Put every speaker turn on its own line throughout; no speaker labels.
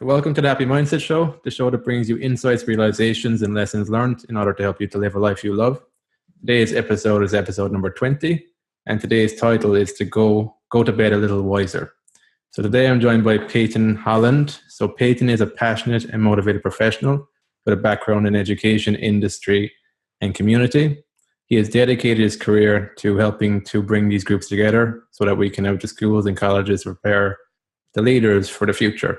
Welcome to the Happy Mindset Show, the show that brings you insights, realizations, and lessons learned in order to help you to live a life you love. Today's episode is episode number 20, and today's title is to go to bed a little wiser. So today I'm joined by Peyton Holland. So Peyton is a passionate and motivated professional with a background in education, industry, and community. He has dedicated his career to helping to bring these groups together so that we can have the schools and colleges prepare the leaders for the future.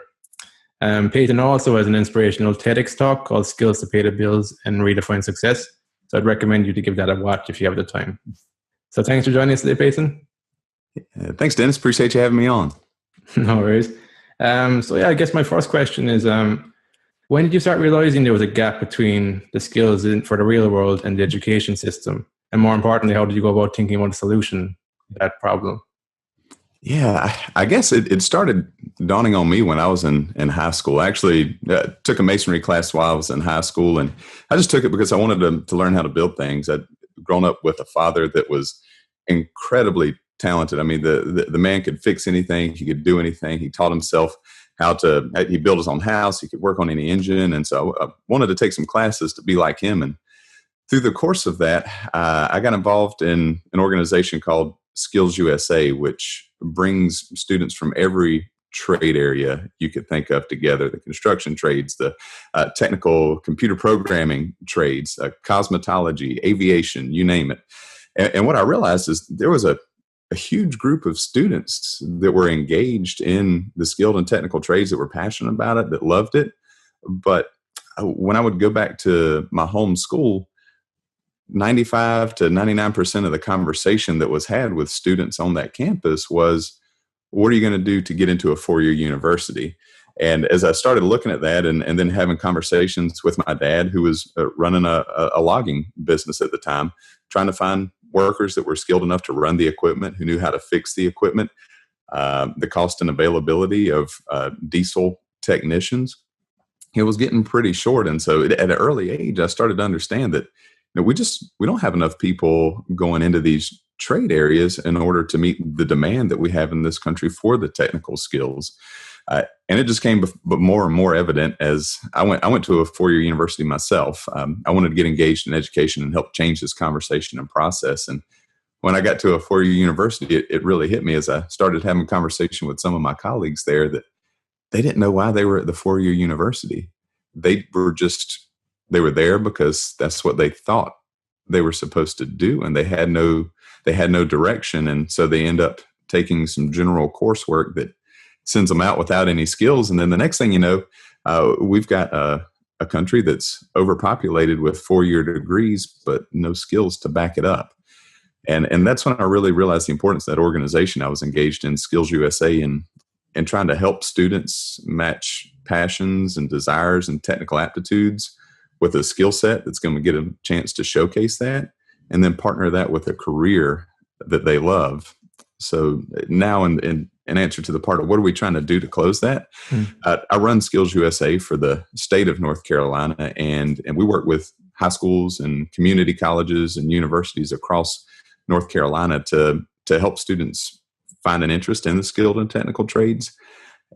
Peyton also has an inspirational Tedx talk called Skills to Pay the Bills and Redefine Success. So I'd recommend you to give that a watch if you have the time. So thanks for joining us today, Peyton.
Thanks, Dennis. Appreciate you having me on.
No worries. I guess my first question is, when did you start realizing there was a gap between the skills for the real world and the education system? And more importantly, how did you go about thinking about a solution to that problem?
Yeah, I guess it started dawning on me when I was in high school. I actually took a masonry class while I was in high school, and I just took it because I wanted to learn how to build things. I'd grown up with a father that was incredibly talented. I mean, the man could fix anything. He could do anything. He taught himself he built his own house. He could work on any engine. And so I wanted to take some classes to be like him. And through the course of that, I got involved in an organization called Skills USA, which brings students from every trade area you could think of together: the construction trades, the technical computer programming trades, cosmetology, aviation, you name it. And what I realized is there was a huge group of students that were engaged in the skilled and technical trades, that were passionate about it, that loved it. But when I would go back to my home school, 95 to 99% of the conversation that was had with students on that campus was, what are you going to do to get into a four-year university? And as I started looking at that and then having conversations with my dad, who was running a logging business at the time, trying to find workers that were skilled enough to run the equipment, who knew how to fix the equipment, the cost and availability of diesel technicians, it was getting pretty short. And so at an early age, I started to understand that we don't have enough people going into these trade areas in order to meet the demand that we have in this country for the technical skills. And it just came more and more evident as I went to a four-year university myself. I wanted to get engaged in education and help change this conversation and process. And when I got to a four-year university, it really hit me as I started having a conversation with some of my colleagues there that they didn't know why they were at the four-year university. They were there because that's what they thought they were supposed to do, and they had no direction. And so they end up taking some general coursework that sends them out without any skills. And then the next thing you know, we've got a country that's overpopulated with four-year degrees, but no skills to back it up. And that's when I really realized the importance of that organization I was engaged in, Skills USA, and trying to help students match passions and desires and technical aptitudes with a skill set that's going to get a chance to showcase that, and then partner that with a career that they love. So now in answer to the part of what are we trying to do to close that, I run Skills USA for the state of North Carolina, and we work with high schools and community colleges and universities across North Carolina to help students find an interest in the skilled and technical trades.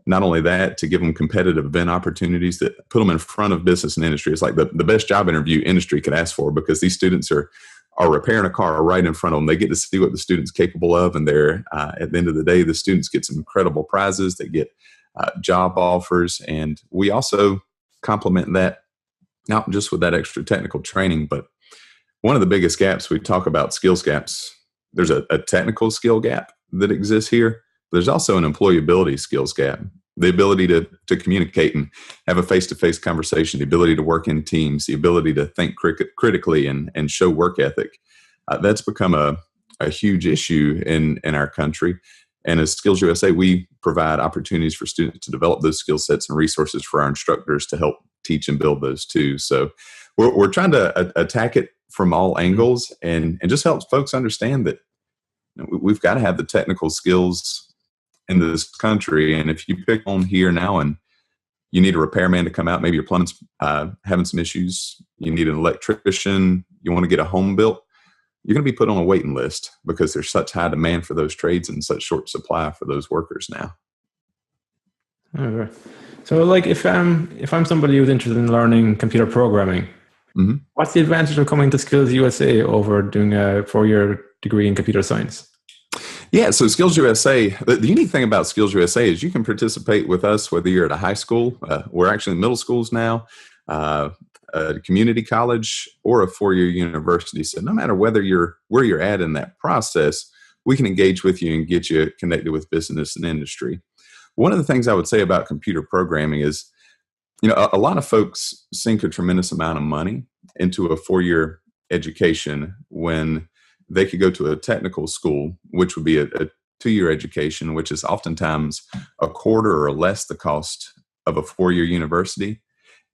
Not only that, to give them competitive event opportunities that put them in front of business and industry. It's like the best job interview industry could ask for, because these students are repairing a car right in front of them. They get to see what the student's capable of, and they're at the end of the day, the students get some incredible prizes. They get job offers, and we also complement that not just with that extra technical training, but one of the biggest gaps we talk about, skills gaps. There's a technical skill gap that exists here. There's also an employability skills gap, the ability to communicate and have a face-to-face conversation, the ability to work in teams, the ability to think critically and show work ethic. That's become a huge issue in our country. And as Skills USA, we provide opportunities for students to develop those skill sets and resources for our instructors to help teach and build those too. So we're trying to attack it from all angles and just help folks understand that we've got to have the technical skills in this country. And if you pick on here now and you need a repairman to come out, maybe your plumbing's having some issues, you need an electrician, you want to get a home built, you're going to be put on a waiting list because there's such high demand for those trades and such short supply for those workers now.
All right. So, like, if I'm somebody who's interested in learning computer programming,
Mm-hmm.
what's the advantage of coming to Skills USA over doing a 4-year degree in computer science?
Yeah, so Skills USA, the unique thing about Skills USA is you can participate with us whether you're at a high school, we're actually in middle schools now, uh, a community college, or a 4-year university. So no matter where you're at in that process, we can engage with you and get you connected with business and industry. One of the things I would say about computer programming is, a lot of folks sink a tremendous amount of money into a 4-year education when they could go to a technical school, which would be a 2-year education, which is oftentimes a quarter or less the cost of a 4-year university,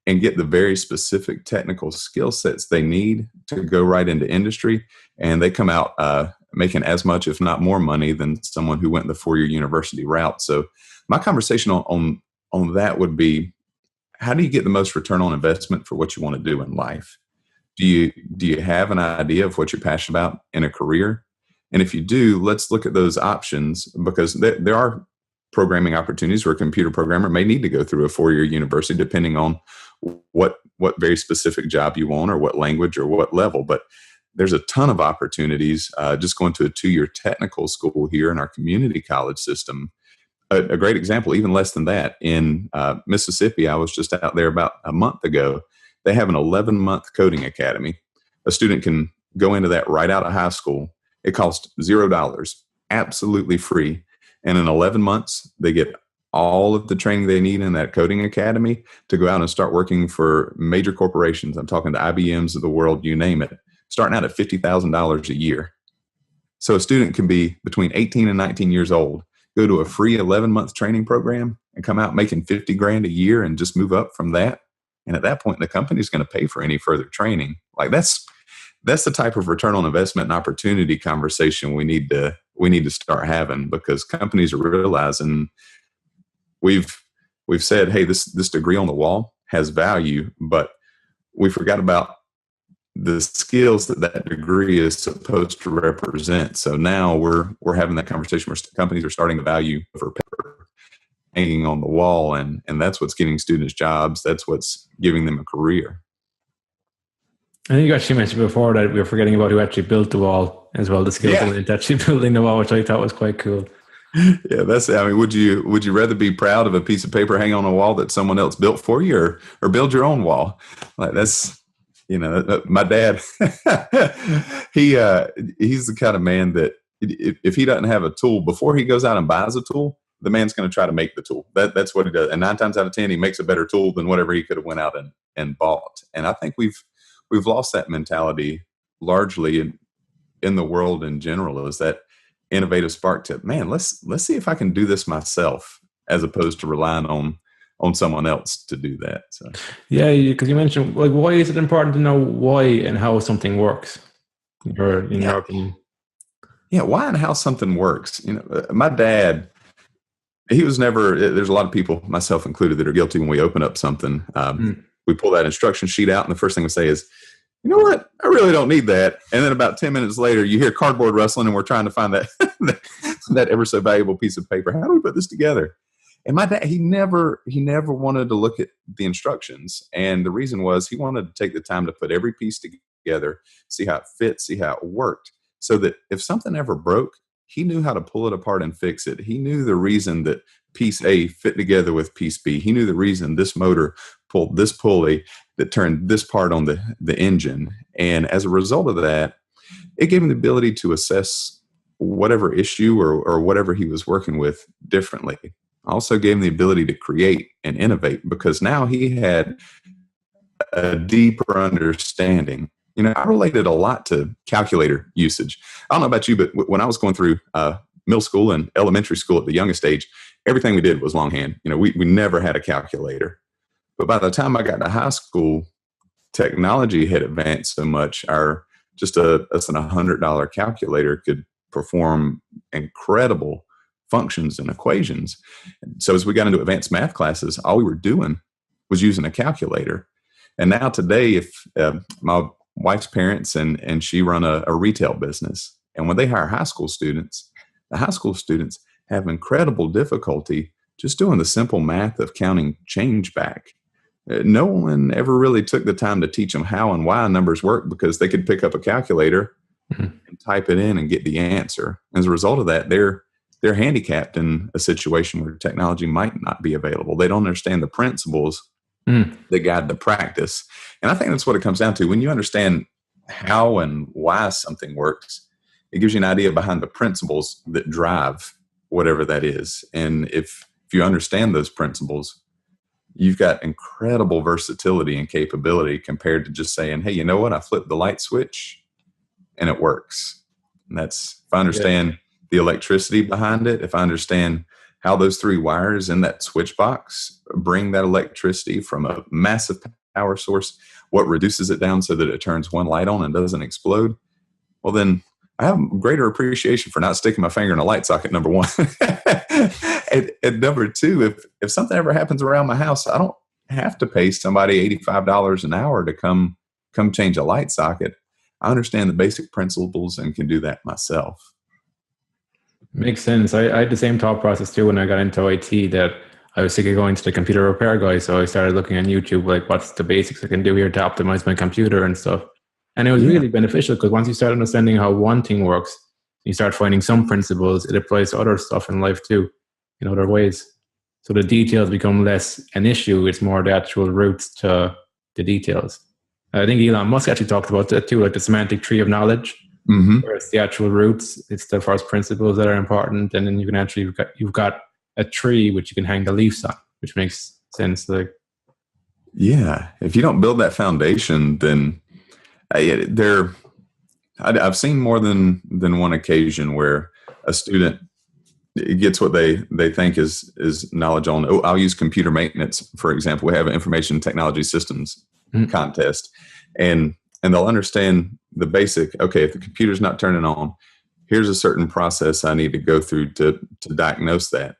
and get the very specific technical skill sets they need to go right into industry. And they come out making as much, if not more money than someone who went the 4-year university route. So my conversation on that would be, how do you get the most return on investment for what you want to do in life? Do you have an idea of what you're passionate about in a career? And if you do, let's look at those options, because there are programming opportunities where a computer programmer may need to go through a 4-year university, depending on what very specific job you want or what language or what level. But there's a ton of opportunities just going to a 2-year technical school here in our community college system. A great example, even less than that, in Mississippi, I was just out there about a month ago. They have an 11-month coding academy. A student can go into that right out of high school. It costs $0, absolutely free. And in 11 months, they get all of the training they need in that coding academy to go out and start working for major corporations. I'm talking to IBMs of the world, you name it, starting out at $50,000 a year. So a student can be between 18 and 19 years old, go to a free 11-month training program and come out making 50 grand a year and just move up from that. And at that point, the company's going to pay for any further training. Like that's the type of return on investment and opportunity conversation we need to start having, because companies are realizing we've said, hey, this degree on the wall has value, but we forgot about the skills that degree is supposed to represent. So now we're having that conversation where companies are starting to value for paper hanging on the wall, and that's what's getting students jobs. That's what's giving them a career.
I think you actually mentioned before that we were forgetting about who actually built the wall as well, the skills into actually building the wall, which I thought was quite cool.
Yeah, would you rather be proud of a piece of paper hanging on a wall that someone else built for you, or build your own wall? Like that's, my dad, he's the kind of man that if he doesn't have a tool, before he goes out and buys a tool, the man's going to try to make the tool. That's what he does. And 9 times out of 10, he makes a better tool than whatever he could have went out and bought. And I think we've lost that mentality largely in the world in general, is that innovative spark to, man, let's see if I can do this myself, as opposed to relying on someone else to do that. So
yeah, because you mentioned, like, why is it important to know why and how something works? In your opinion.
Yeah, why and how something works. My dad, he was never, there's a lot of people, myself included, that are guilty when we open up something. We pull that instruction sheet out, and the first thing we say is, you know what? I really don't need that. And then about 10 minutes later, you hear cardboard rustling, and we're trying to find that that ever so valuable piece of paper. How do we put this together? And my dad, he never wanted to look at the instructions. And the reason was, he wanted to take the time to put every piece together, see how it fits, see how it worked, so that if something ever broke, he knew how to pull it apart and fix it. He knew the reason that piece A fit together with piece B. He knew the reason this motor pulled this pulley that turned this part on the engine. And as a result of that, it gave him the ability to assess whatever issue or whatever he was working with differently. Also gave him the ability to create and innovate, because now he had a deeper understanding. I related a lot to calculator usage. I don't know about you, but when I was going through middle school and elementary school at the youngest age, everything we did was longhand. We never had a calculator. But by the time I got to high school, technology had advanced so much. Just a less than $100 calculator could perform incredible functions and equations. So as we got into advanced math classes, all we were doing was using a calculator. And now today, if my wife's parents and she run a retail business, and when they hire high school students, the high school students have incredible difficulty just doing the simple math of counting change back. No one ever really took the time to teach them how and why numbers work, because they could pick up a calculator and type it in and get the answer. As a result of that, they're handicapped in a situation where technology might not be available. They don't understand the principles that guide the practice. And I think that's what it comes down to. When you understand how and why something works, it gives you an idea behind the principles that drive whatever that is. And if you understand those principles, you've got incredible versatility and capability compared to just saying, hey, you know what? I flipped the light switch and it works. And that's, if I understand the electricity behind it, if I understand how those three wires in that switch box bring that electricity from a massive power source, what reduces it down so that it turns one light on and doesn't explode, well, then I have greater appreciation for not sticking my finger in a light socket, number one. and number two, if something ever happens around my house, I don't have to pay somebody $85 an hour to come change a light socket. I understand the basic principles and can do that myself.
Makes sense. I had the same thought process too when I got into IT, that I was sick of going to the computer repair guy. So I started looking on YouTube, like what's the basics I can do here to optimize my computer and stuff. And it was really beneficial, because once you start understanding how one thing works, you start finding some principles, it applies to other stuff in life too, in other ways. So the details become less an issue. It's more the actual roots to the details. I think Elon Musk actually talked about that too, like the semantic tree of knowledge. Where it's the actual roots, it's the first principles that are important, and then you can actually you've got a tree which you can hang the leaves on, which makes sense. Like,
yeah, if you don't build that foundation, then I've seen more than one occasion where a student gets what they think is knowledge on. I'll use computer maintenance for example. We have an information technology systems contest, and they'll understand the basic, okay, if the computer's not turning on, here's a certain process I need to go through to diagnose that.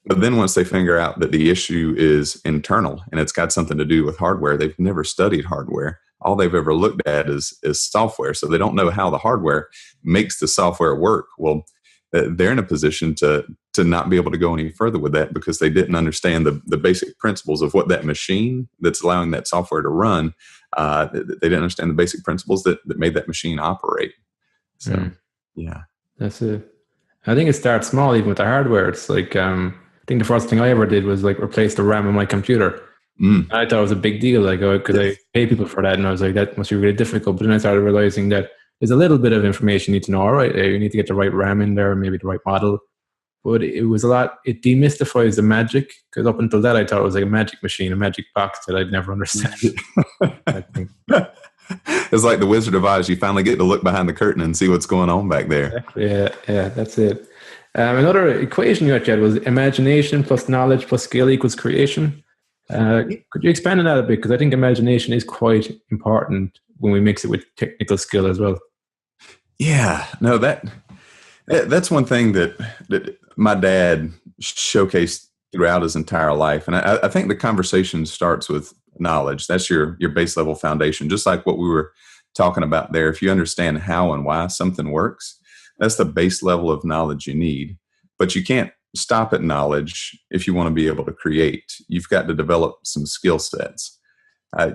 But then once they figure out that the issue is internal and it's got something to do with hardware, they've never studied hardware. All they've ever looked at is software. So they don't know how the hardware makes the software work. Well, they're in a position to not be able to go any further with that, because they didn't understand the basic principles of what that machine that's allowing that software to run, they didn't understand the basic principles that made that machine operate. So, yeah.
That's it. I think it starts small, even with the hardware. It's like, I think the first thing I ever did was like replace the RAM on my computer. I thought it was a big deal. Like, could I pay people for that? And I was like, that must be really difficult. But then I started realizing that there's a little bit of information you need to know. All right, you need to get the right RAM in there, maybe the right model. But it was a lot. It demystifies the magic, because up until that, I thought it was like a magic machine, a magic box that I'd never understand. I think.
It's like the Wizard of Oz. You finally get to look behind the curtain and see what's going on back there.
Yeah, that's it. Another equation you had was imagination plus knowledge plus skill equals creation. Could you expand on that a bit? Because I think imagination is quite important when we mix it with technical skill as well.
Yeah, no, that's one thing that my dad showcased throughout his entire life. And I think the conversation starts with knowledge. That's your base level foundation, just like what we were talking about there. If you understand how and why something works, that's the base level of knowledge you need. But you can't stop at knowledge if you want to be able to create. You've got to develop some skill sets. I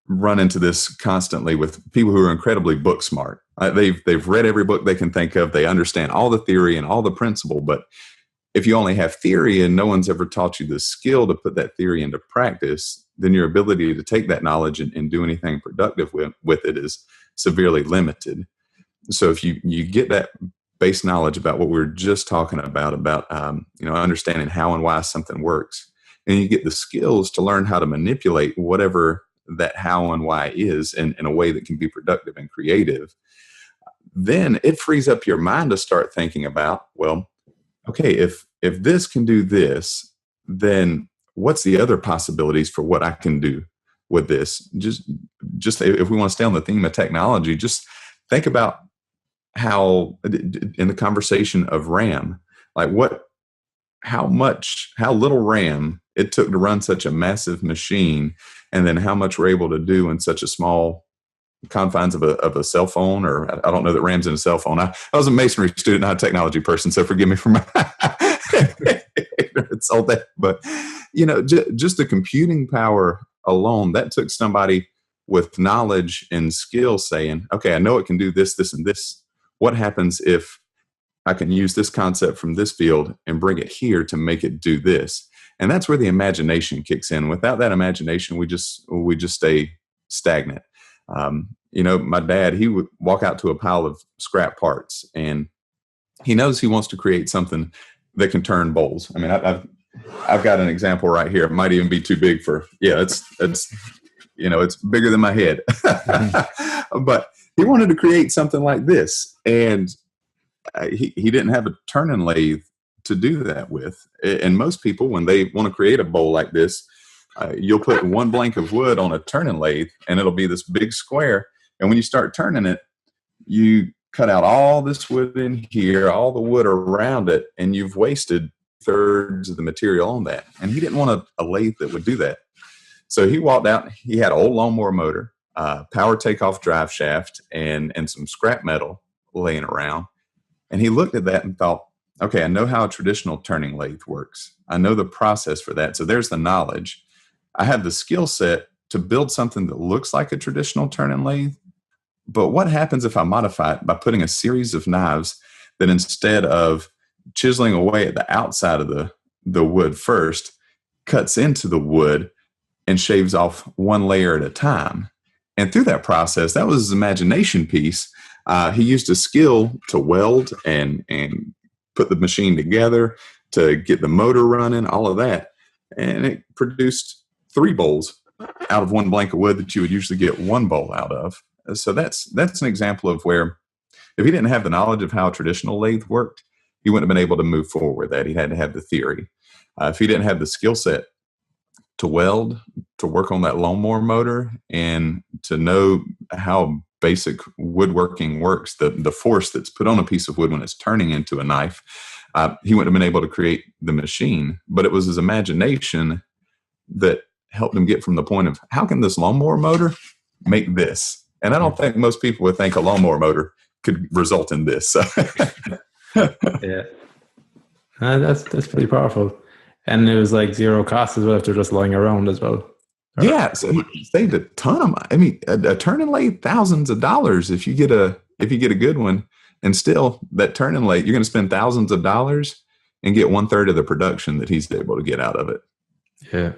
run into this constantly with people who are incredibly book smart. They've read every book they can think of. They understand all the theory and all the principle. But if you only have theory and no one's ever taught you the skill to put that theory into practice, then your ability to take that knowledge and do anything productive with it is severely limited. So if you get that base knowledge about what we were just talking about understanding how and why something works, and you get the skills to learn how to manipulate whatever that how and why is in a way that can be productive and creative, then it frees up your mind to start thinking about, well, okay, if this can do this, then what's the other possibilities for what I can do with this? Just if we want to stay on the theme of technology, just think about how in the conversation of RAM, like how little RAM it took to run such a massive machine, and then how much we're able to do in such a small confines of a cell phone, or I don't know that RAM's in a cell phone. I was a masonry student, not a technology person, so forgive me for my It's all that. But, just the computing power alone, that took somebody with knowledge and skill saying, okay, I know it can do this, this, and this. What happens if I can use this concept from this field and bring it here to make it do this? And that's where the imagination kicks in. Without that imagination, we just stay stagnant. My dad, he would walk out to a pile of scrap parts, and he knows he wants to create something that can turn bowls. I mean, I've got an example right here. It might even be too big for, it's bigger than my head. But he wanted to create something like this, and he didn't have a turning lathe to do that with. And most people, when they want to create a bowl like this, you'll put one blank of wood on a turning lathe, and it'll be this big square. And when you start turning it, you cut out all this wood in here, all the wood around it, and you've wasted thirds of the material on that. And he didn't want a lathe that would do that. So he walked out. He had an old lawnmower motor, power takeoff drive shaft, and some scrap metal laying around. And he looked at that and thought, okay, I know how a traditional turning lathe works. I know the process for that. So there's the knowledge. I have the skill set to build something that looks like a traditional turning lathe. But what happens if I modify it by putting a series of knives that, instead of chiseling away at the outside of the wood first, cuts into the wood and shaves off one layer at a time? And through that process, that was his imagination piece. He used a skill to weld and put the machine together, to get the motor running, all of that. And it produced 3 bowls out of one blank of wood that you would usually get 1 bowl out of. So that's an example of where, if he didn't have the knowledge of how a traditional lathe worked, he wouldn't have been able to move forward with that. He had to have the theory. If he didn't have the skill set to weld, to work on that lawnmower motor, and to know how basic woodworking works, the force that's put on a piece of wood when it's turning into a knife, he wouldn't have been able to create the machine. But it was his imagination that helped him get from the point of, how can this lawnmower motor make this? And I don't think most people would think a lawnmower motor could result in this.
Yeah. That's pretty powerful. And it was like zero cost as well if they're just lying around as well.
Yeah, so he saved a ton of money. I mean, a turning lathe, thousands of dollars if you get a good one. And still, that turning lathe, you're going to spend thousands of dollars and get 1/3 of the production that he's able to get out of it.
Yeah,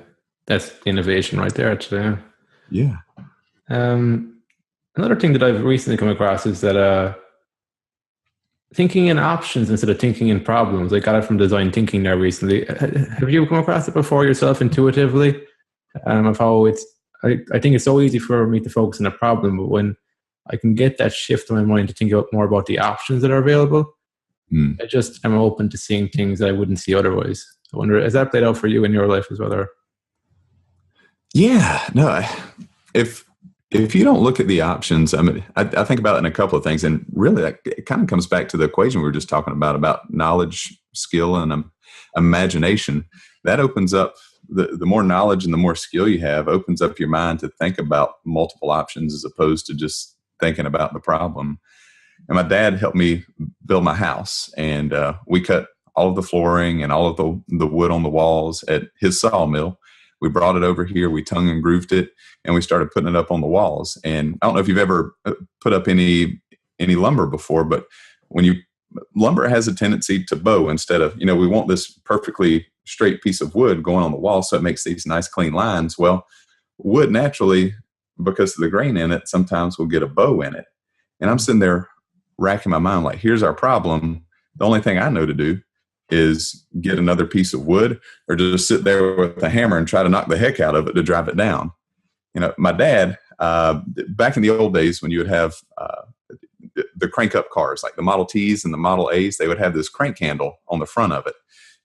that's innovation right there, actually.
Yeah.
Another thing that I've recently come across is that thinking in options instead of thinking in problems. I got it from design thinking there recently. Have you come across it before yourself intuitively? Of how I think it's so easy for me to focus on a problem, but when I can get that shift in my mind to think more about the options that are available, I just am open to seeing things that I wouldn't see otherwise. I wonder, has that played out for you in your life as well? Or?
Yeah, no. If you don't look at the options, I mean, I think about it in a couple of things, and really, it kind of comes back to the equation we were just talking about knowledge, skill, and imagination. That opens up the more knowledge and the more skill you have, opens up your mind to think about multiple options as opposed to just thinking about the problem. And my dad helped me build my house, and we cut all of the flooring and all of the wood on the walls at his sawmill. We brought it over here, we tongue and grooved it, and we started putting it up on the walls. And I don't know if you've ever put up any lumber before, but lumber has a tendency to bow instead of, we want this perfectly straight piece of wood going on the wall, so it makes these nice clean lines. Well, wood naturally, because of the grain in it, sometimes will get a bow in it. And I'm sitting there racking my mind like, here's our problem. The only thing I know to do is get another piece of wood, or just sit there with a hammer and try to knock the heck out of it to drive it down. My dad, back in the old days when you would have the crank up cars, like the Model Ts and the Model As, they would have this crank handle on the front of it.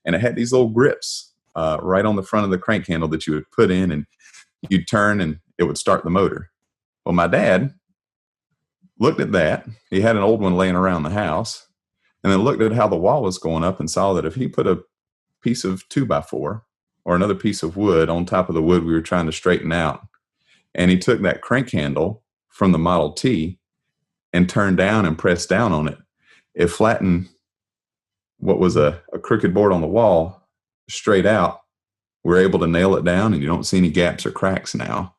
And it had these little grips right on the front of the crank handle that you would put in, and you'd turn and it would start the motor. Well, my dad looked at that. He had an old one laying around the house, and then looked at how the wall was going up and saw that if he put a piece of 2x4 or another piece of wood on top of the wood we were trying to straighten out, and he took that crank handle from the Model T and turned down and pressed down on it, it flattened what was a crooked board on the wall straight out. We're able to nail it down, and you don't see any gaps or cracks now.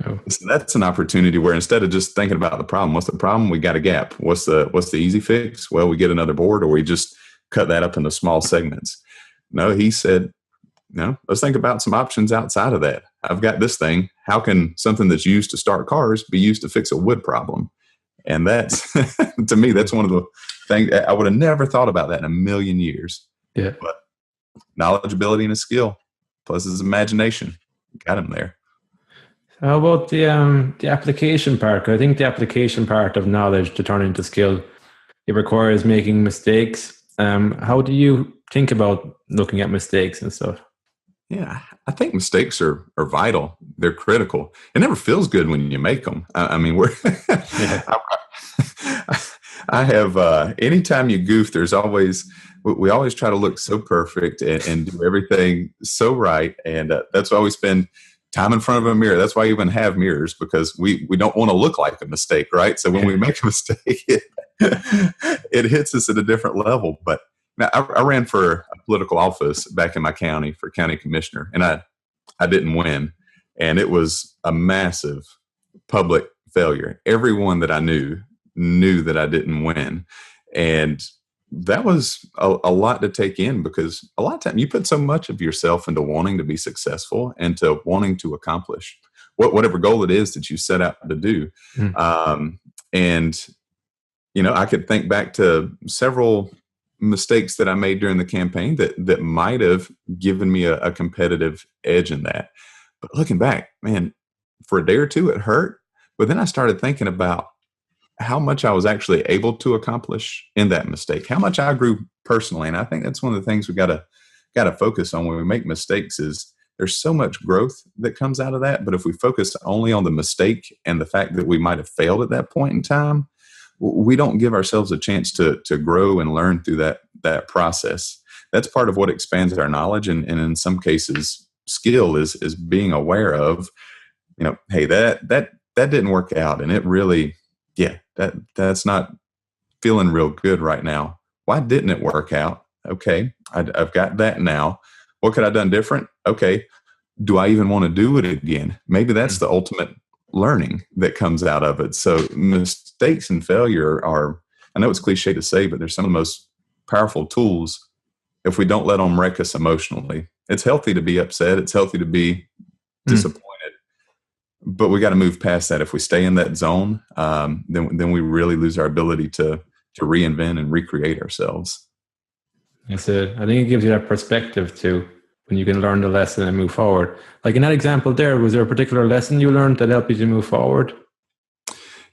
Oh.
So that's an opportunity where instead of just thinking about the problem, what's the problem? We got a gap. What's the easy fix? Well, we get another board, or we just cut that up into small segments. No, he said, no, let's think about some options outside of that. I've got this thing. How can something that's used to start cars be used to fix a wood problem? And that's, to me, that's one of the things I would have never thought about that in a million years.
Yeah.
But knowledge, ability, and a skill, plus his imagination, got him there.
How about the application part? I think the application part of knowledge to turn into skill, it requires making mistakes. How do you think about looking at mistakes and stuff?
Yeah, I think mistakes are vital. They're critical. It never feels good when you make them. I mean, I have, anytime you goof, we always try to look so perfect and do everything so right. And that's why we spend time in front of a mirror. That's why you even have mirrors, because we don't want to look like a mistake, right? So when we make a mistake, it hits us at a different level. But now, I ran for a political office back in my county for county commissioner, and I didn't win. And it was a massive public failure. Everyone that I knew that I didn't win. And that was a lot to take in, because a lot of time you put so much of yourself into wanting to be successful and to wanting to accomplish whatever goal it is that you set out to do. And, I could think back to several mistakes that I made during the campaign that might have given me a competitive edge in that. But looking back, man, for a day or two, it hurt. But then I started thinking about how much I was actually able to accomplish in that mistake, how much I grew personally. And I think that's one of the things we got to focus on when we make mistakes is there's so much growth that comes out of that. But if we focus only on the mistake and the fact that we might have failed at that point in time, we don't give ourselves a chance to grow and learn through that process. That's part of what expands our knowledge. And in some cases, skill is being aware of, hey, that didn't work out. And it really, that's not feeling real good right now. Why didn't it work out? Okay, I've got that now. What could I have done different? Okay, do I even want to do it again? Maybe that's the ultimate learning that comes out of it. So mistakes and failure are, I know it's cliche to say, but they're some of the most powerful tools if we don't let them wreck us emotionally. It's healthy to be upset. It's healthy to be disappointed. But we got to move past that. If we stay in that zone, then we really lose our ability to reinvent and recreate ourselves.
That's it. I think it gives you that perspective too, when you can learn the lesson and move forward. Like in that example there, was there a particular lesson you learned that helped you to move forward?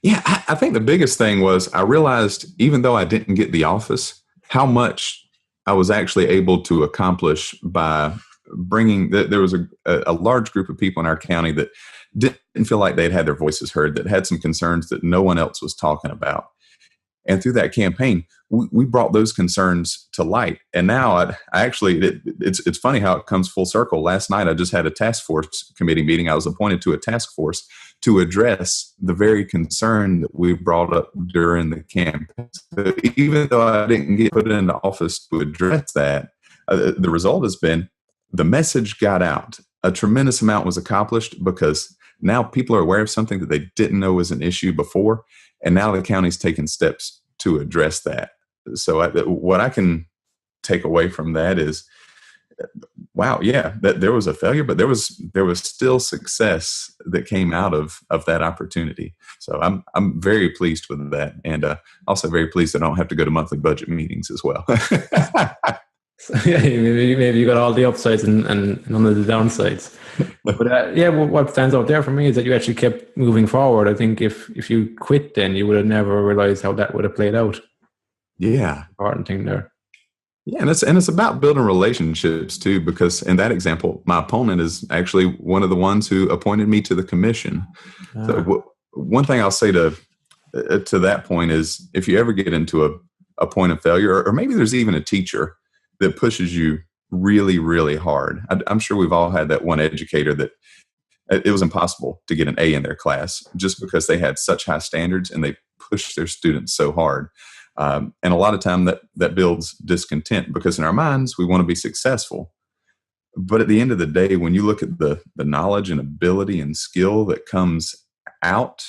Yeah, I think the biggest thing was I realized, even though I didn't get the office, how much I was actually able to accomplish by bringing, there was a large group of people in our county that didn't feel like they'd had their voices heard, that had some concerns that no one else was talking about. And through that campaign, we brought those concerns to light. And now I actually, it's funny how it comes full circle. Last night, I just had a task force committee meeting. I was appointed to a task force to address the very concern that we brought up during the campaign. So even though I didn't get put into office to address that, the result has been the message got out. A tremendous amount was accomplished because now people are aware of something that they didn't know was an issue before. And now the county's taking steps to address that. So what I can take away from that is, wow, yeah, that there was a failure, but there was still success that came out of that opportunity. So I'm very pleased with that, and also very pleased that I don't have to go to monthly budget meetings as well.
So, yeah, maybe you got all the upsides and none of the downsides. But what stands out there for me is that you actually kept moving forward. I think if you quit, then you would have never realized how that would have played out.
Yeah,
Important thing there.
Yeah, and it's about building relationships too, because in that example, my opponent is actually one of the ones who appointed me to the commission. So one thing I'll say to that point is, if you ever get into a point of failure, or maybe there's even a teacher that pushes you really, really hard. I'm sure we've all had that one educator that it was impossible to get an A in their class just because they had such high standards and they pushed their students so hard. And a lot of time that builds discontent, because in our minds, we want to be successful. But at the end of the day, when you look at the knowledge and ability and skill that comes out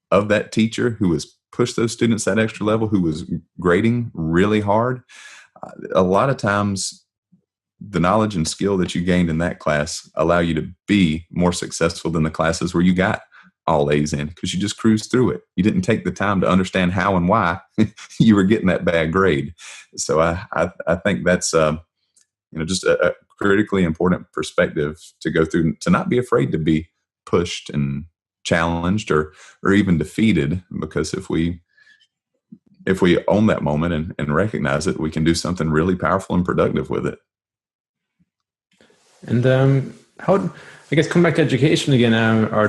of that teacher who has pushed those students that extra level, who was grading really hard, a lot of times the knowledge and skill that you gained in that class allow you to be more successful than the classes where you got all A's in, because you just cruised through it. You didn't take the time to understand how and why you were getting that bad grade. So I think that's just a critically important perspective to go through, to not be afraid to be pushed and challenged or even defeated, because if we own that moment and recognize it, we can do something really powerful and productive with it.
And how, I guess, come back to education again, or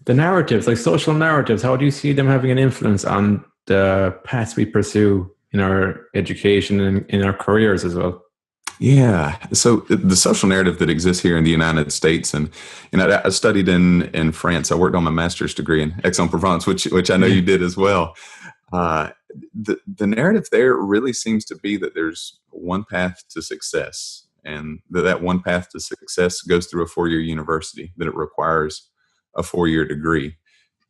the narratives, like social narratives, how do you see them having an influence on the paths we pursue in our education and in our careers as well?
Yeah. So the social narrative that exists here in the United States, and I studied in France. I worked on my master's degree in Aix-en-Provence, which I know you did as well. The narrative there really seems to be that there's one path to success, and that one path to success goes through a 4-year university, that it requires a 4-year degree.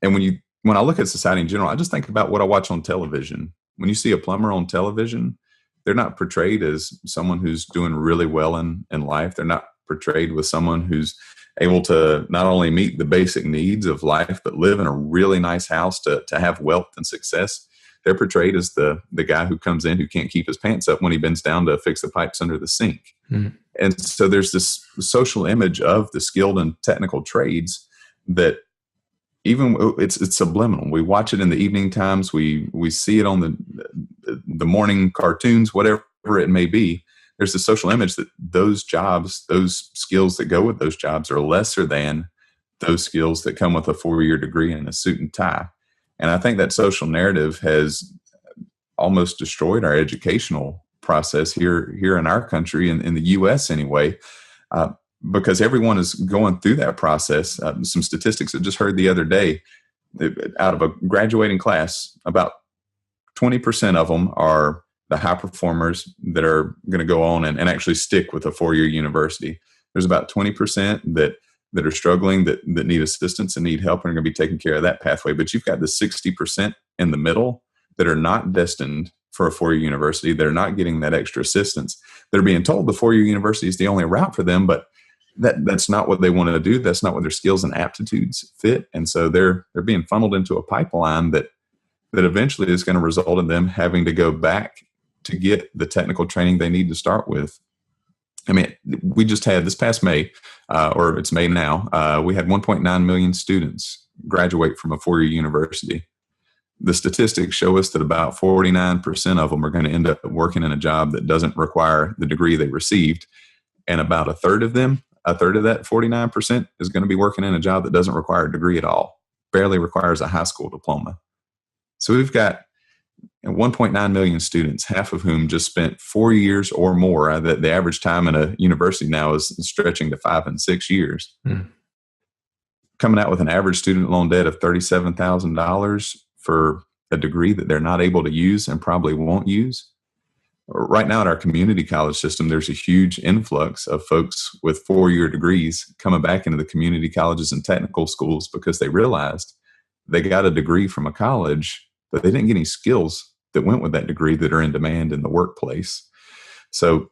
And when I look at society in general, I just think about what I watch on television. When you see a plumber on television, they're not portrayed as someone who's doing really well in life. They're not portrayed with someone who's able to not only meet the basic needs of life, but live in a really nice house to have wealth and success. They're portrayed as the guy who comes in who can't keep his pants up when he bends down to fix the pipes under the sink. Mm-hmm. And so there's this social image of the skilled and technical trades that even it's subliminal. We watch it in the evening times. We see it on the morning cartoons, whatever it may be. There's the social image that those jobs, those skills that go with those jobs are lesser than those skills that come with a 4-year degree and a suit and tie. And I think that social narrative has almost destroyed our educational process here in our country, in the U.S. anyway, because everyone is going through that process. Some statistics I just heard the other day, out of a graduating class, about 20% of them are the high performers that are going to go on and actually stick with a 4-year university. There's about 20% that are struggling, that need assistance and need help and are going to be taking care of that pathway. But you've got the 60% in the middle that are not destined for a 4-year university. They're not getting that extra assistance. They're being told the 4-year university is the only route for them, but that's not what they want to do. That's not what their skills and aptitudes fit. And so they're being funneled into a pipeline that eventually is going to result in them having to go back to get the technical training they need to start with. I mean, we just had this past May, or it's May now, we had 1.9 million students graduate from a 4-year university. The statistics show us that about 49% of them are going to end up working in a job that doesn't require the degree they received. And about a third of that 49% is going to be working in a job that doesn't require a degree at all, barely requires a high school diploma. So we've got 1.9 million students, half of whom just spent 4 years or more. The average time in a university now is stretching to 5 and 6 years. Coming out with an average student loan debt of $37,000 for a degree that they're not able to use and probably won't use. Right now in our community college system, there's a huge influx of folks with 4-year degrees coming back into the community colleges and technical schools because they realized they got a degree from a college, but they didn't get any skills that went with that degree that are in demand in the workplace. So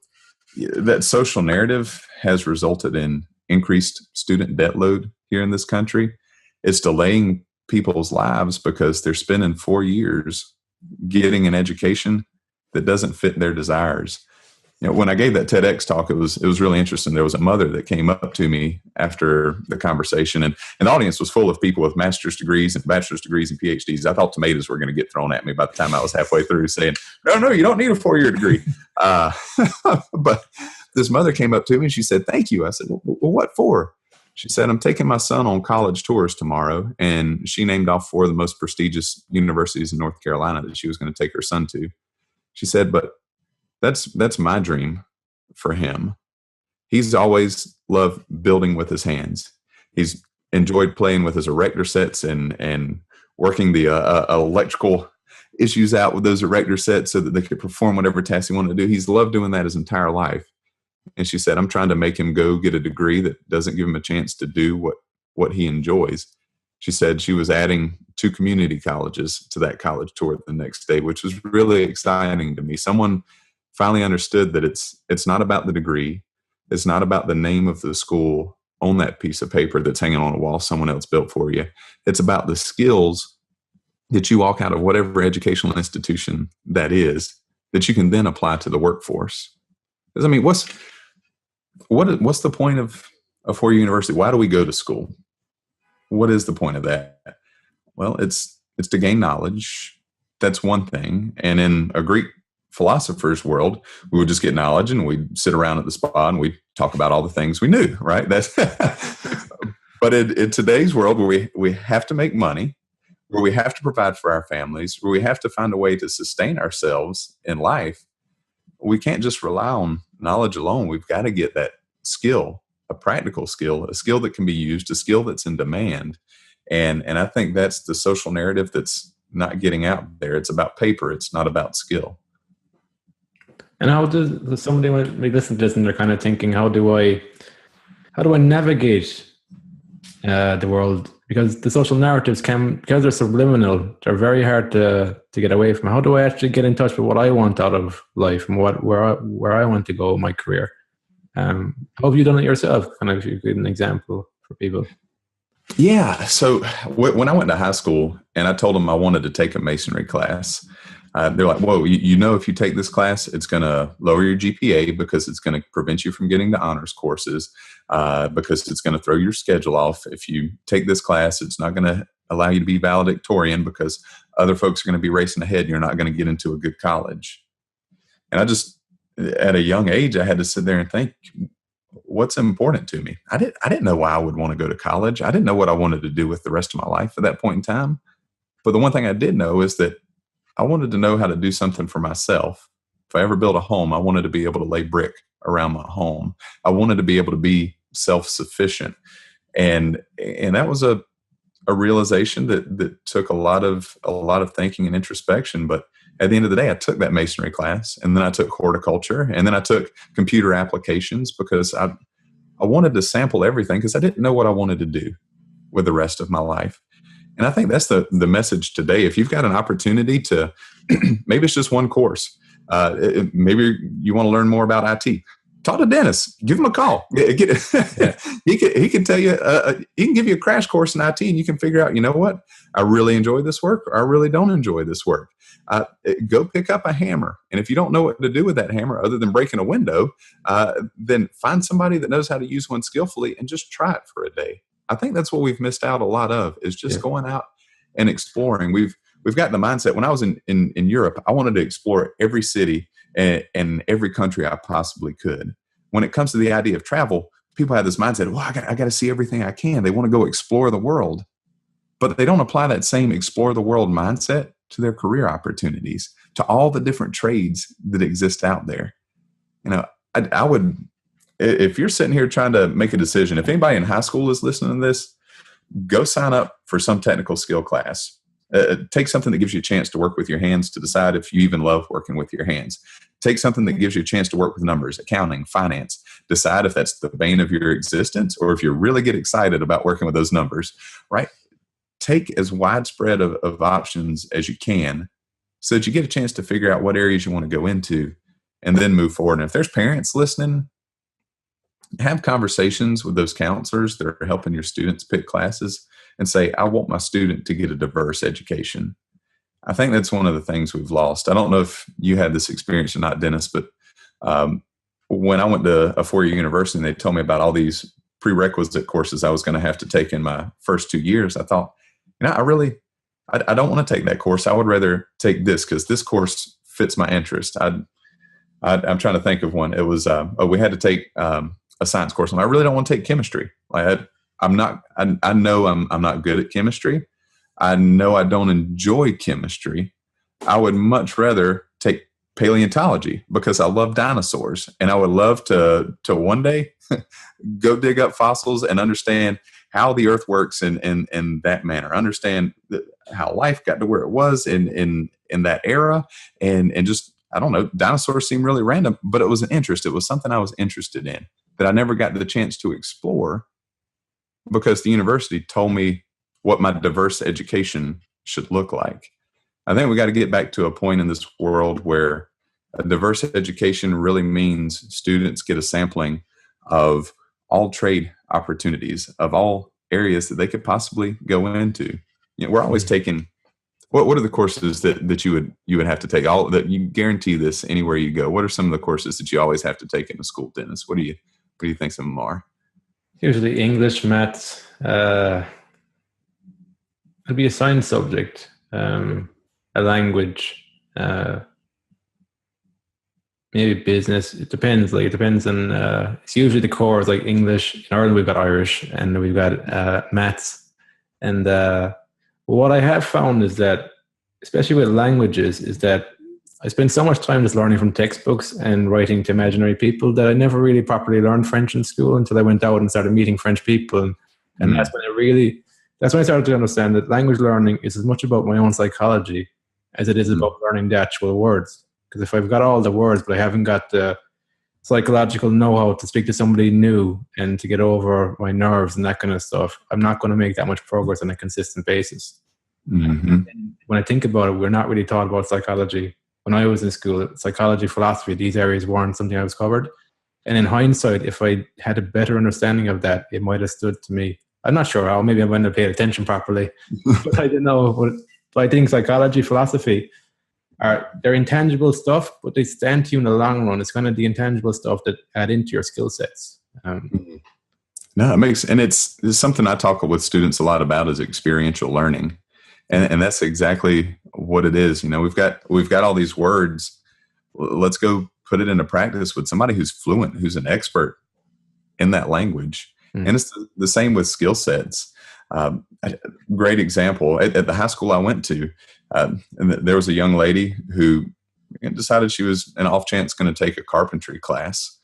that social narrative has resulted in increased student debt load here in this country. It's delaying people's lives because they're spending 4 years getting an education that doesn't fit their desires. When I gave that Tedx talk, it was really interesting. There was a mother that came up to me after the conversation, and the audience was full of people with master's degrees and bachelor's degrees and PhDs. I thought tomatoes were going to get thrown at me by the time I was halfway through, saying, no, you don't need a 4-year degree. But this mother came up to me and she said, "Thank you." I said, "Well, what for?" She said, "I'm taking my son on college tours tomorrow." And she named off 4 of the most prestigious universities in North Carolina that she was going to take her son to. She said, "But that's my dream for him. He's always loved building with his hands. He's enjoyed playing with his erector sets and working the electrical issues out with those erector sets so that they could perform whatever task he wanted to do. He's loved doing that his entire life. And she said, I'm trying to make him go get a degree that doesn't give him a chance to do what he enjoys. She said she was adding 2 community colleges to that college tour the next day, which was really exciting to me. Someone finally understood that it's not about the degree. It's not about the name of the school on that piece of paper that's hanging on a wall someone else built for you. It's about the skills that you walk out of whatever educational institution that is, that you can then apply to the workforce. Because I mean, what's the point of a 4-year university? Why do we go to school? What is the point of that? Well, it's to gain knowledge. That's one thing. And in a Greek philosopher's world, we would just get knowledge and we'd sit around at the spa and we'd talk about all the things we knew, right? That's but in today's world where we have to make money, where we have to provide for our families, where we have to find a way to sustain ourselves in life, we can't just rely on knowledge alone. We've got to get that skill, a practical skill, a skill that can be used, a skill that's in demand. And I think that's the social narrative that's not getting out there. It's about paper. It's not about skill.
And how does somebody might listen to this and they're kind of thinking, how do I navigate the world? Because the social narratives because they're subliminal, they're very hard to get away from. How do I actually get in touch with what I want out of life and where I want to go in my career? How have you done it yourself? Kind of, if you give an example for people.
Yeah. So when I went to high school and I told them I wanted to take a masonry class, they're like, whoa, if you take this class, it's going to lower your GPA because it's going to prevent you from getting to honors courses, because it's going to throw your schedule off. If you take this class, it's not going to allow you to be valedictorian because other folks are going to be racing ahead and you're not going to get into a good college. And I just, at a young age, I had to sit there and think, what's important to me? I didn't know why I would want to go to college. I didn't know what I wanted to do with the rest of my life at that point in time. But the one thing I did know is that I wanted to know how to do something for myself. If I ever built a home, I wanted to be able to lay brick around my home. I wanted to be able to be self-sufficient. And that was a realization that took a lot of thinking and introspection. But at the end of the day, I took that masonry class, and then I took horticulture, and then I took computer applications because I wanted to sample everything because I didn't know what I wanted to do with the rest of my life. And I think that's the message today. If you've got an opportunity to, maybe it's just one course. Maybe you want to learn more about IT. Talk to Dennis. Give him a call. He can tell you. He can give you a crash course in IT, and you can figure out. You know what? I really enjoy this work, or I really don't enjoy this work. Go pick up a hammer, and if you don't know what to do with that hammer other than breaking a window, then find somebody that knows how to use one skillfully and just try it for a day. I think that's what we've missed out a lot of, is just going out and exploring. We've got the mindset. When I was in Europe, I wanted to explore every city and every country I possibly could. When it comes to the idea of travel, people have this mindset, well, I got to see everything I can. They want to go explore the world, but they don't apply that same explore the world mindset to their career opportunities, to all the different trades that exist out there. I would, if you're sitting here trying to make a decision, if anybody in high school is listening to this, go sign up for some technical skill class. Take something that gives you a chance to work with your hands to decide if you even love working with your hands. Take something that gives you a chance to work with numbers, accounting, finance. Decide if that's the bane of your existence or if you really get excited about working with those numbers, right? Take as widespread of options as you can so that you get a chance to figure out what areas you want to go into and then move forward. And if there's parents listening, have conversations with those counselors that are helping your students pick classes and say, I want my student to get a diverse education. I think that's one of the things we've lost. I don't know if you had this experience or not, Dennis, but when I went to a 4-year university and they told me about all these prerequisite courses I was going to have to take in my first 2 years, I thought, I don't want to take that course. I would rather take this because this course fits my interest. I'm trying to think of one. It was, we had to take a science course, and I really don't want to take chemistry. I know I'm not good at chemistry. I know I don't enjoy chemistry. I would much rather take paleontology because I love dinosaurs, and I would love to one day go dig up fossils and understand how the earth works in that manner. Understand how life got to where it was in in that era. And just, I don't know, dinosaurs seem really random, but it was an interest. It was something I was interested in that I never got the chance to explore because the university told me what my diverse education should look like. I think we got to get back to a point in this world where a diverse education really means students get a sampling of all trade opportunities, of all areas that they could possibly go into. We're always taking, what are the courses that you would have to take? All that you guarantee this anywhere you go. What are some of the courses that you always have to take in a school, Dennis? What do you think some of them are?
Usually English, maths. It'll be a science subject, a language, maybe business. It depends. Like, it depends on. It's usually the core is like English. In Ireland, we've got Irish, and we've got maths. And what I have found is that, especially with languages, is that I spend so much time just learning from textbooks and writing to imaginary people that I never really properly learned French in school until I went out and started meeting French people. And that's when I started to understand that language learning is as much about my own psychology as it is about learning the actual words. Because if I've got all the words, but I haven't got the psychological know-how to speak to somebody new and to get over my nerves and that kind of stuff, I'm not going to make that much progress on a consistent basis. And when I think about it, we're not really taught about psychology. When I was in school, psychology, philosophy, these areas weren't something I was covered. And in hindsight, if I had a better understanding of that, it might have stood to me. I'm not sure how. Maybe I wouldn't have paid attention properly. But I didn't know. But I think psychology, philosophy, they're intangible stuff, but they stand to you in the long run. It's kind of the intangible stuff that add into your skill sets.
No, it makes, and it's something I talk with students a lot about is experiential learning. And that's exactly what it is. We've got all these words. Let's go put it into practice with somebody who's fluent, who's an expert in that language. And it's the same with skill sets. A great example at the high school I went to, and there was a young lady who decided she was an off chance going to take a carpentry class.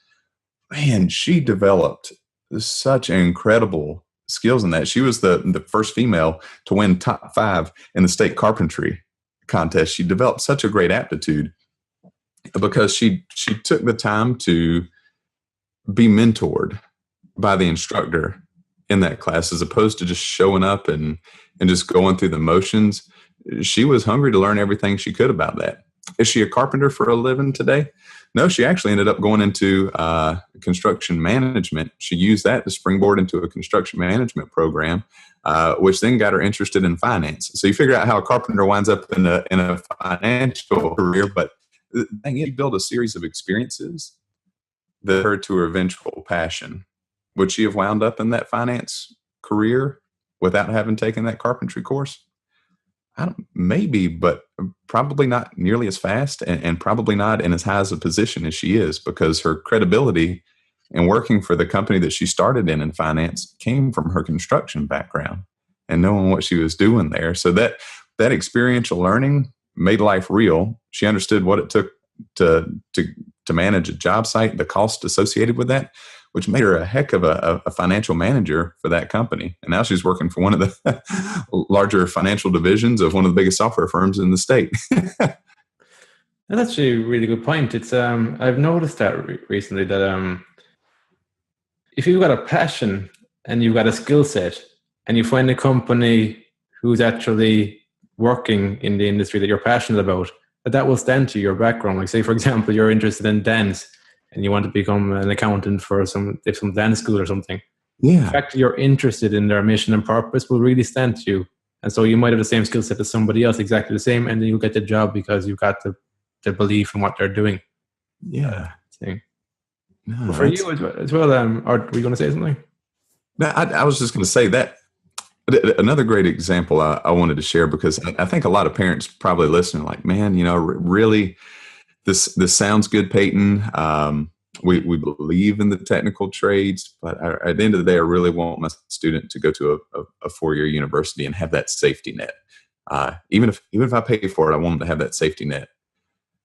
Man, she developed such incredible skills in that. She was the first female to win top 5 in the state carpentry contest. She developed such a great aptitude because she took the time to be mentored by the instructor in that class, as opposed to just showing up and just going through the motions. She was hungry to learn everything she could about that. Is she a carpenter for a living today? No, she actually ended up going into construction management. She used that to springboard into a construction management program, which then got her interested in finance. So you figure out how a carpenter winds up in a financial career. But the thing is, you build a series of experiences that led her to her eventual passion. Would she have wound up in that finance career without having taken that carpentry course? Maybe, but probably not nearly as fast and probably not in as high as a position as she is, because her credibility in working for the company that she started in finance came from her construction background and knowing what she was doing there. So that experiential learning made life real. She understood what it took to manage a job site, the cost associated with that, which made her a heck of a financial manager for that company. And now she's working for one of the larger financial divisions of one of the biggest software firms in the state.
That's actually a really good point. It's I've noticed that recently that if you've got a passion and you've got a skill set and you find a company who's actually working in the industry that you're passionate about, that will stand to your background. Like, say, for example, you're interested in dance and you want to become an accountant for some dance school or something.
Yeah.
The fact that you're interested in their mission and purpose will really stand to you. And so you might have the same skill set as somebody else, exactly the same, and then you'll get the job because you've got the belief in what they're doing.
Yeah.
No, for you as well, or were you going to say something?
No, I was just going to say that another great example I wanted to share, because I think a lot of parents probably listening like, man, really, this sounds good, Peyton. We believe in the technical trades, but at the end of the day, I really want my student to go to a 4-year university and have that safety net. Even if I pay for it, I want them to have that safety net.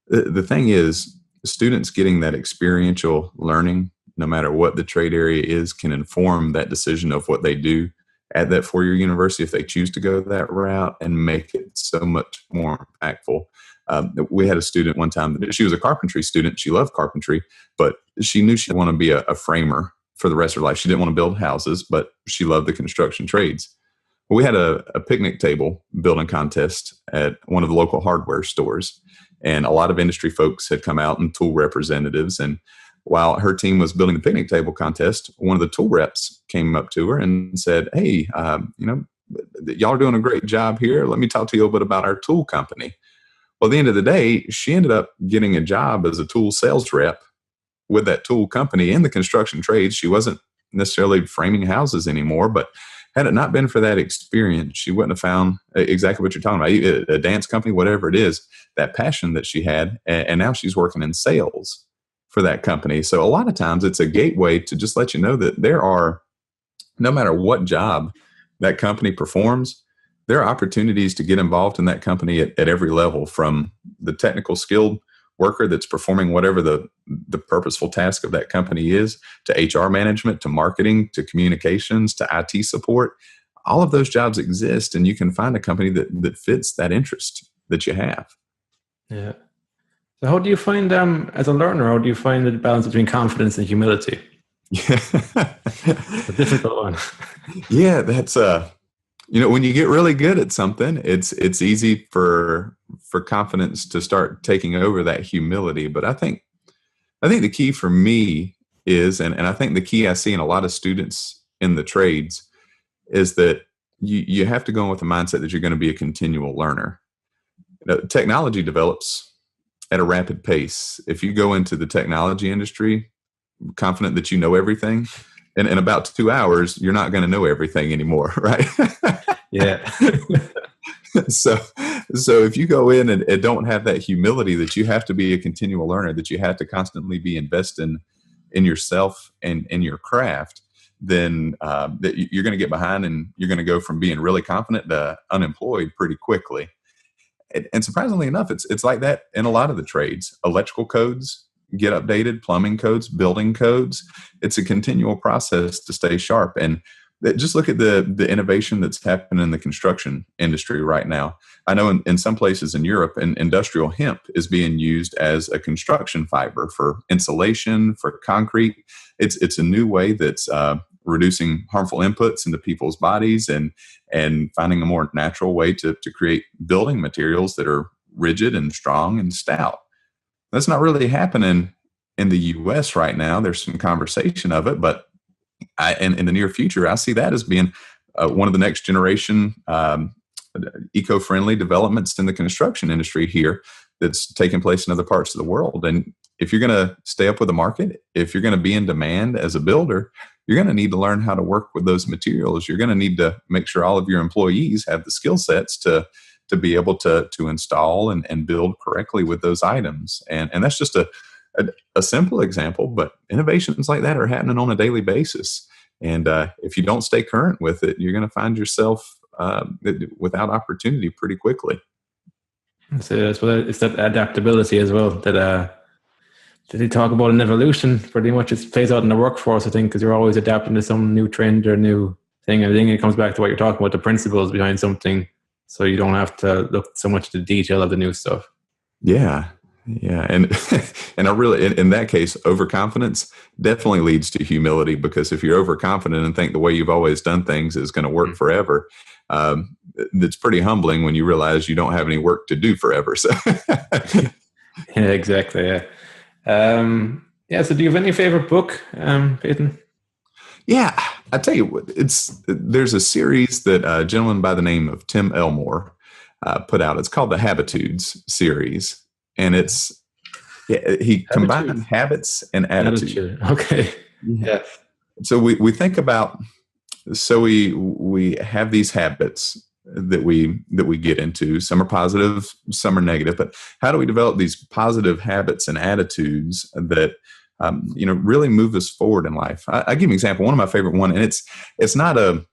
The thing is, students getting that experiential learning, no matter what the trade area is, can inform that decision of what they do at that 4-year university if they choose to go that route and make it so much more impactful. We had a student one time that she was a carpentry student. She loved carpentry, but she knew she wanted to be a framer for the rest of her life. She didn't want to build houses, but she loved the construction trades. We had a picnic table building contest at one of the local hardware stores, and a lot of industry folks had come out and tool representatives. And while her team was building the picnic table contest, one of the tool reps came up to her and said, "Hey, y'all are doing a great job here. Let me talk to you a little bit about our tool company." Well, at the end of the day, she ended up getting a job as a tool sales rep with that tool company in the construction trades. She wasn't necessarily framing houses anymore, but had it not been for that experience, she wouldn't have found exactly what you're talking about, a dance company, whatever it is, that passion that she had. And now she's working in sales for that company. So a lot of times it's a gateway to just let you know that there are, no matter what job that company performs, there are opportunities to get involved in that company at every level, from the technical skilled worker that's performing whatever the purposeful task of that company is, to HR management, to marketing, to communications, to IT support. All of those jobs exist, and you can find a company that fits that interest that you have.
Yeah. So how do you find, as a learner, how do you find the balance between confidence and humility?
Yeah.
It's a difficult one.
Yeah, that's when you get really good at something, it's easy for confidence to start taking over that humility. But I think the key for me is, and I think the key I see in a lot of students in the trades, is that you have to go in with the mindset that you're going to be a continual learner. Technology develops at a rapid pace. If you go into the technology industry confident that you know everything, and in about 2 hours, you're not going to know everything anymore, right?
Yeah.
So if you go in and don't have that humility that you have to be a continual learner, that you have to constantly be investing in yourself and in your craft, then that you're going to get behind, and you're going to go from being really confident to unemployed pretty quickly. And surprisingly enough, it's like that in a lot of the trades. Electrical codes get updated, plumbing codes, building codes. It's a continual process to stay sharp. And just look at the innovation that's happening in the construction industry right now. I know in some places in Europe, industrial hemp is being used as a construction fiber for insulation, for concrete. It's a new way that's reducing harmful inputs into people's bodies, and finding a more natural way to create building materials that are rigid and strong and stout. That's not really happening in the U.S. right now. There's some conversation of it, but in the near future, I see that as being one of the next generation eco-friendly developments in the construction industry here that's taking place in other parts of the world. And if you're going to stay up with the market, if you're going to be in demand as a builder, you're going to need to learn how to work with those materials. You're going to need to make sure all of your employees have the skill sets to be able to install and build correctly with those items. And that's just a simple example, but innovations like that are happening on a daily basis. And if you don't stay current with it, you're going to find yourself without opportunity pretty quickly.
So it's that adaptability as well that they talk about in evolution. Pretty much it plays out in the workforce, I think, because you're always adapting to some new trend or new thing. I think it comes back to what you're talking about, the principles behind something, so you don't have to look so much at the detail of the new stuff.
Yeah. And I really, in that case, overconfidence definitely leads to humility, because if you're overconfident and think the way you've always done things is going to work forever, it's pretty humbling when you realize you don't have any work to do forever. So
yeah, exactly. Yeah. So do you have any favorite book, Peyton?
Yeah, I tell you what, there's a series that a gentleman by the name of Tim Elmore put out. It's called the Habitudes series, and he combines habits and attitude.
Okay. Yeah.
So we think about, so we have these habits that we get into. Some are positive, some are negative. But how do we develop these positive habits and attitudes that really move us forward in life? I give you an example. One of my favorite one, and it's not a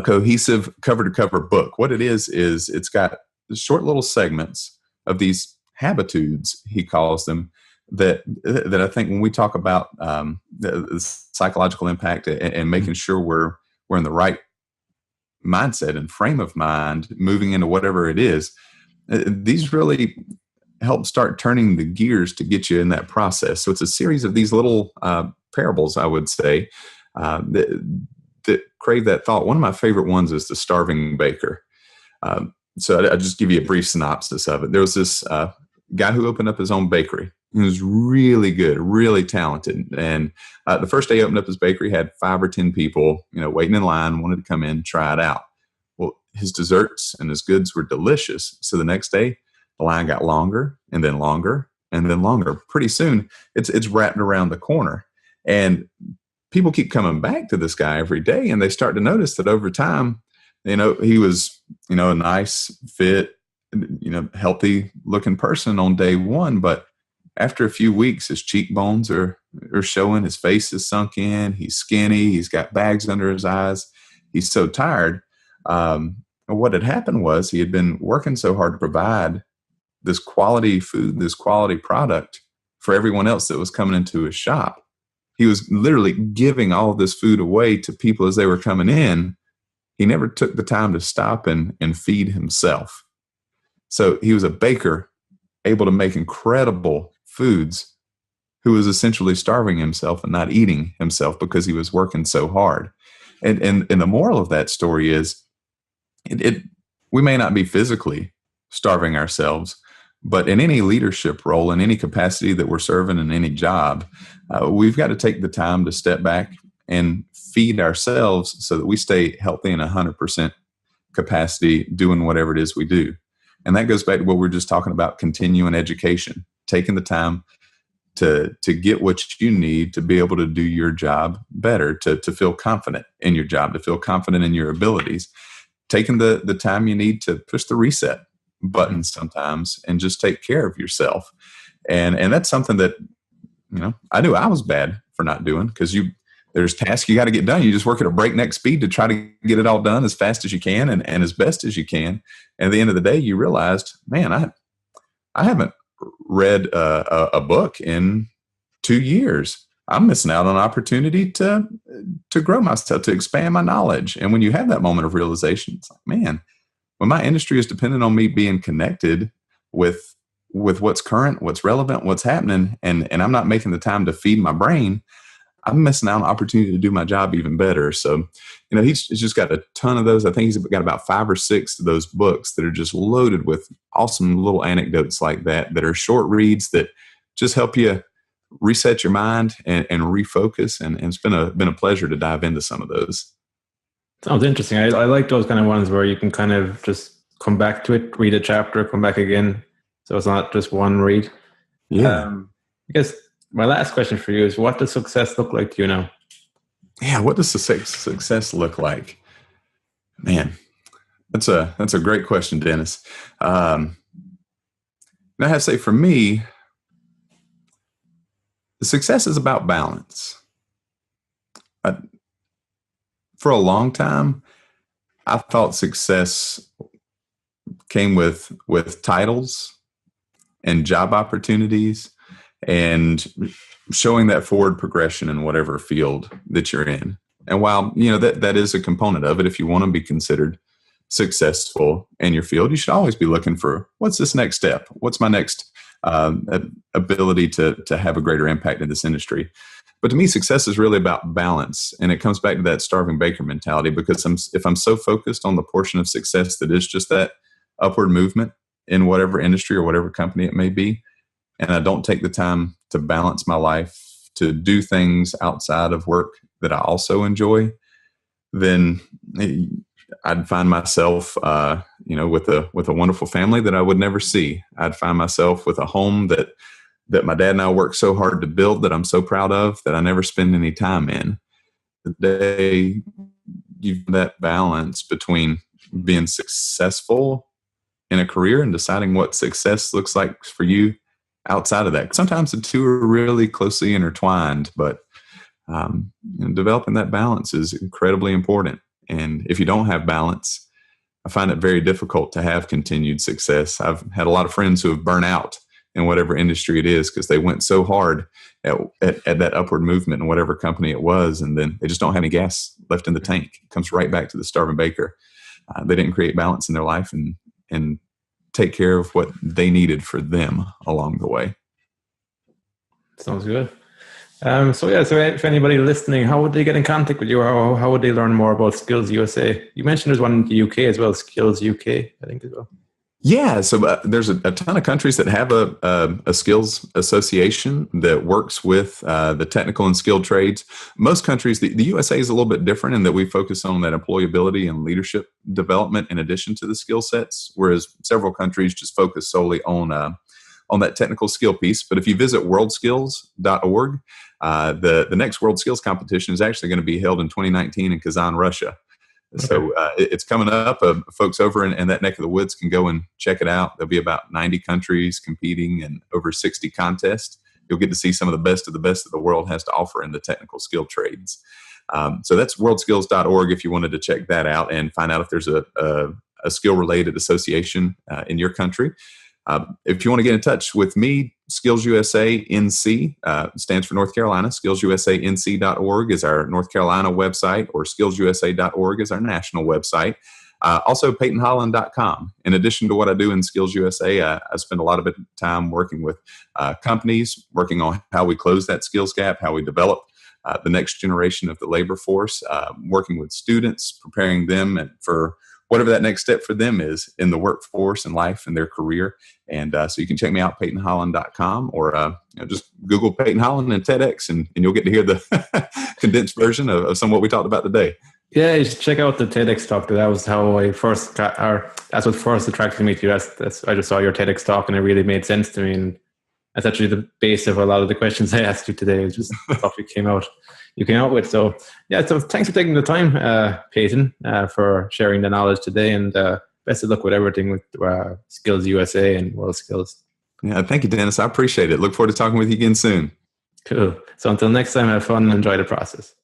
cohesive cover to cover book. What it is it's got short little segments of these habitudes, he calls them, that I think when we talk about the psychological impact and making sure we're in the right mindset and frame of mind moving into whatever it is, these really help start turning the gears to get you in that process. So it's a series of these little parables, I would say, that crave that thought. One of my favorite ones is the starving baker. So I'll just give you a brief synopsis of it. There was this guy who opened up his own bakery. He was really good, really talented. And the first day he opened up his bakery, had 5 or 10 people, waiting in line, wanted to come in, try it out. Well, his desserts and his goods were delicious. So the next day, the line got longer and then longer and then longer. Pretty soon, it's wrapped around the corner. And people keep coming back to this guy every day, and they start to notice that over time, he was, a nice, fit, healthy looking person on day one. But after a few weeks, his cheekbones are showing, his face is sunk in, he's skinny, he's got bags under his eyes, he's so tired. What had happened was he had been working so hard to provide this quality food, this quality product for everyone else that was coming into his shop. He was literally giving all of this food away to people as they were coming in. He never took the time to stop and feed himself. So he was a baker able to make incredible foods who was essentially starving himself and not eating himself because he was working so hard. And the moral of that story is we may not be physically starving ourselves, but in any leadership role, in any capacity that we're serving in any job, we've got to take the time to step back and feed ourselves so that we stay healthy in 100% capacity doing whatever it is we do. And that goes back to what we were just talking about, continuing education, taking the time to get what you need to be able to do your job better, to feel confident in your job, to feel confident in your abilities, taking the time you need to push the reset button sometimes and just take care of yourself. And that's something that, I knew I was bad for not doing, because there's tasks you got to get done. You just work at a breakneck speed to try to get it all done as fast as you can and as best as you can. And at the end of the day, you realized, man, I haven't read a book in 2 years. I'm missing out on an opportunity to grow myself, to expand my knowledge. And when you have that moment of realization, it's like, man, when my industry is dependent on me being connected with what's current, what's relevant, what's happening, and I'm not making the time to feed my brain, I'm missing out on an opportunity to do my job even better. So, he's just got a ton of those. I think he's got about 5 or 6 of those books that are just loaded with awesome little anecdotes like that are short reads that just help you reset your mind and refocus. And it's been a pleasure to dive into some of those.
Sounds interesting. I like those kind of ones where you can kind of just come back to it, read a chapter, come back again. So it's not just one read.
Yeah.
I guess my last question for you is, what does success look like to you now?
Yeah. What does success look like? Man, that's a great question, Dennis. And I have to say, for me, success is about balance. For a long time, I thought success came with titles and job opportunities and showing that forward progression in whatever field that you're in. And while, that is a component of it, if you want to be considered successful in your field, you should always be looking for, what's this next step? What's my next ability to have a greater impact in this industry? But to me, success is really about balance. And it comes back to that starving baker mentality, because if I'm so focused on the portion of success that is just that upward movement in whatever industry or whatever company it may be, and I don't take the time to balance my life, to do things outside of work that I also enjoy, then I'd find myself, with a wonderful family that I would never see. I'd find myself with a home that my dad and I worked so hard to build, that I'm so proud of, that I never spend any time in. The day you've that balance between being successful in a career and deciding what success looks like for you outside of that. Sometimes the two are really closely intertwined, but developing that balance is incredibly important. And if you don't have balance, I find it very difficult to have continued success. I've had a lot of friends who have burnt out in whatever industry it is because they went so hard at that upward movement in whatever company it was, and then they just don't have any gas left in the tank. It comes right back to the starving baker. They didn't create balance in their life and take care of what they needed for them along the way.
Sounds good. So if anybody listening, how would they get in contact with you, or how would they learn more about Skills USA? You mentioned there's one in the UK as well, Skills UK, I think, as well.
Yeah, so there's a ton of countries that have a skills association that works with the technical and skilled trades. Most countries, the USA is a little bit different in that we focus on that employability and leadership development in addition to the skill sets, whereas several countries just focus solely on that technical skill piece. But if you visit worldskills.org, the next World Skills Competition is actually going to be held in 2019 in Kazan, Russia. Okay. So it's coming up. Folks over in that neck of the woods can go and check it out. There'll be about 90 countries competing and over 60 contests. You'll get to see some of the best of the world has to offer in the technical skill trades. So that's worldskills.org if you wanted to check that out and find out if there's a skill-related association in your country. If you want to get in touch with me, Skills USA NC stands for North Carolina. SkillsUSANC.org is our North Carolina website, or skillsusa.org is our national website. Also, PeytonHolland.com. In addition to what I do in Skills USA, I spend a lot of time working with companies, working on how we close that skills gap, how we develop the next generation of the labor force, working with students, preparing them for whatever that next step for them is in the workforce and life and their career. And so you can check me out, PeytonHolland.com, or just Google Peyton Holland and Tedx, and you'll get to hear the condensed version of some of what we talked about today.
Yeah, you should check out the TEDx talk. That was how I that's what first attracted me to you. I just saw your TEDx talk and it really made sense to me. And that's actually the base of a lot of the questions I asked you today. It's just stuff you came out with. So yeah, so thanks for taking the time, Peyton, for sharing the knowledge today, and best of luck with everything with Skills USA and World Skills.
Yeah, thank you, Dennis. I appreciate it. Look forward to talking with you again soon.
Cool. So until next time, have fun and enjoy the process.